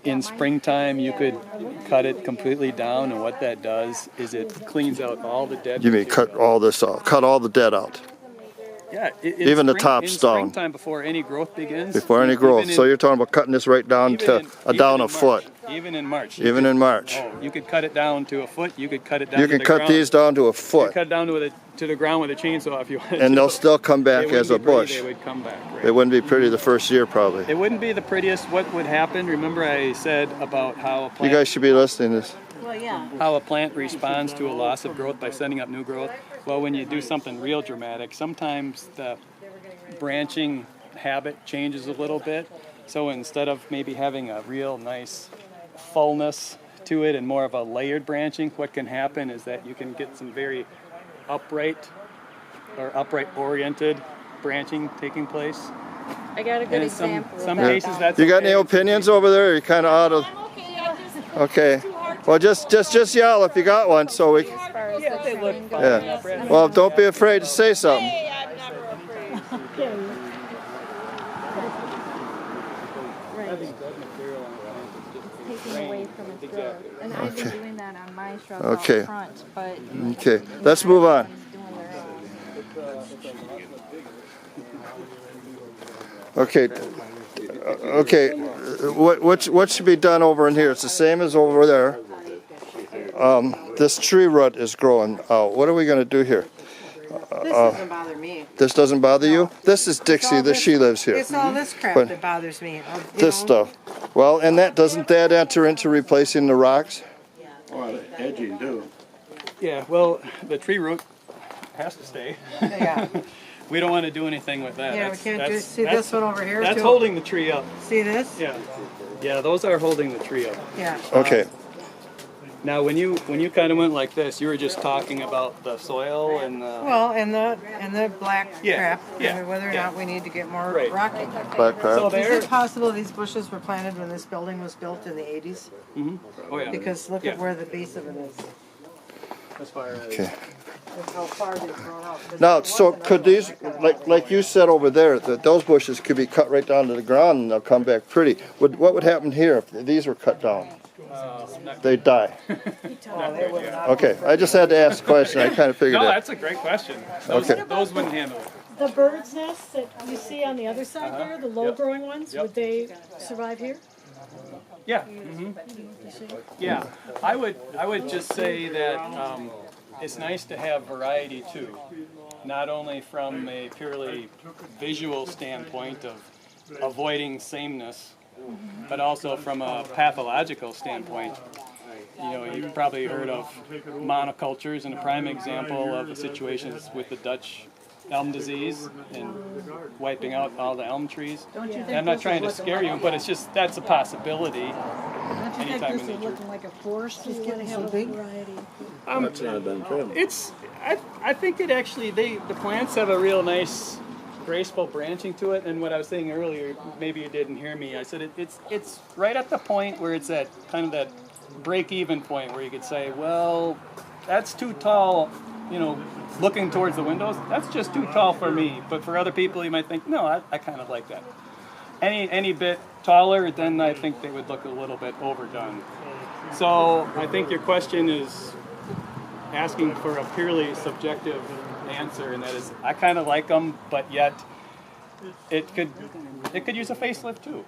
in springtime you could cut it completely down, and what that does is it cleans out all the dead You mean material. cut all this out? Cut all the dead out? Yeah, Even the top stone? In springtime before any growth begins. Before any growth. So you're talking about cutting this right down to down a foot? Even in March. Even in March? Oh, you could cut it down to a foot. You could cut it down to the ground. You can cut these down to a You foot? could cut it down to the ground with a chainsaw if you wanted And to. they'll still come back as a bush? They would come back. Right. It wouldn't be pretty the first year, probably. It wouldn't be the prettiest. What would happen? Remember I said about how a plant... You guys should be listening to this. Well, yeah. How a plant responds to a loss of growth by setting up new growth. Well, when you do something real dramatic, sometimes the branching habit changes a little bit. So instead of maybe having a real nice fullness to it and more of a layered branching, what can happen is that you can get some very upright or upright oriented branching taking place. I got a good And in example. some of that. cases that's You got okay. any opinions over there? Or you kind of out of... Okay. Well, just yell if you got one, so we... As far as the They look trimming fine. goes. Yeah. Well, don't be afraid to say something. Taking away from its growth. And I've been doing that on my shrubs Okay. out front, but Okay, let's move on. doing their own. Okay. Okay. What should be done over in here? It's the same as over there. This tree root is growing out. What are we going to do here? This doesn't bother me. This doesn't bother you? This is Dixie. She lives here. It's all this crap But- that bothers me. This stuff. Well, and doesn't that enter into replacing the rocks? Well, edging too. Yeah, well, the tree root has to stay. Yeah. We don't want to do anything with that. Yeah, we That's- can't that's- see that's- this one over here That's too. holding the tree up. See this? Yeah. Yeah, those are holding the tree up. Yeah. Okay. Now, when you kind of went like this, you were just talking about the soil and the... Well, and the black Yeah, crap. yeah, and whether or yeah. not we need to get more Right. rocky. Black crap. So Is there... it possible these bushes were planted when this building was built in the 80s? Oh, yeah. Because look Yeah. at where the base of it is. As far as... Okay. Look how far they've grown out. Now, so could these, like you said over there, that those bushes could be cut right down to the ground and they'll come back pretty. What would happen here if these were cut down? They'd die. Okay, I just had to ask a question. I kind of figured No, that. that's a great question. Those, Okay. those wouldn't handle it. The bird's nests that you see on the other side there, the low-growing ones, Yep. would they survive here? Yeah. Yeah. I would just say that it's nice to have variety too. Not only from a purely visual standpoint of avoiding sameness, but also from a pathological standpoint. You know, you've probably heard of monocultures, and a prime example of the situation is with the Dutch elm disease and wiping out all the elm trees. And I'm not trying to scare you, but it's just, that's a possibility anytime in nature. like a forest, just getting so big. variety. That's not been trimmed. It's, I think it actually, the plants have a real nice graceful branching to it, and what I was saying earlier, maybe you didn't hear me, I said it's right at the point where it's at kind of that break-even point where you could say, well, that's too tall, you know, looking towards the windows, that's just too tall for me, but for other people you might think, no, I kind of like that. Any bit taller, then I think they would look a little bit overdone. So I think your question is asking for a purely subjective answer, and that is, I kind of like them, but yet it could use a facelift too.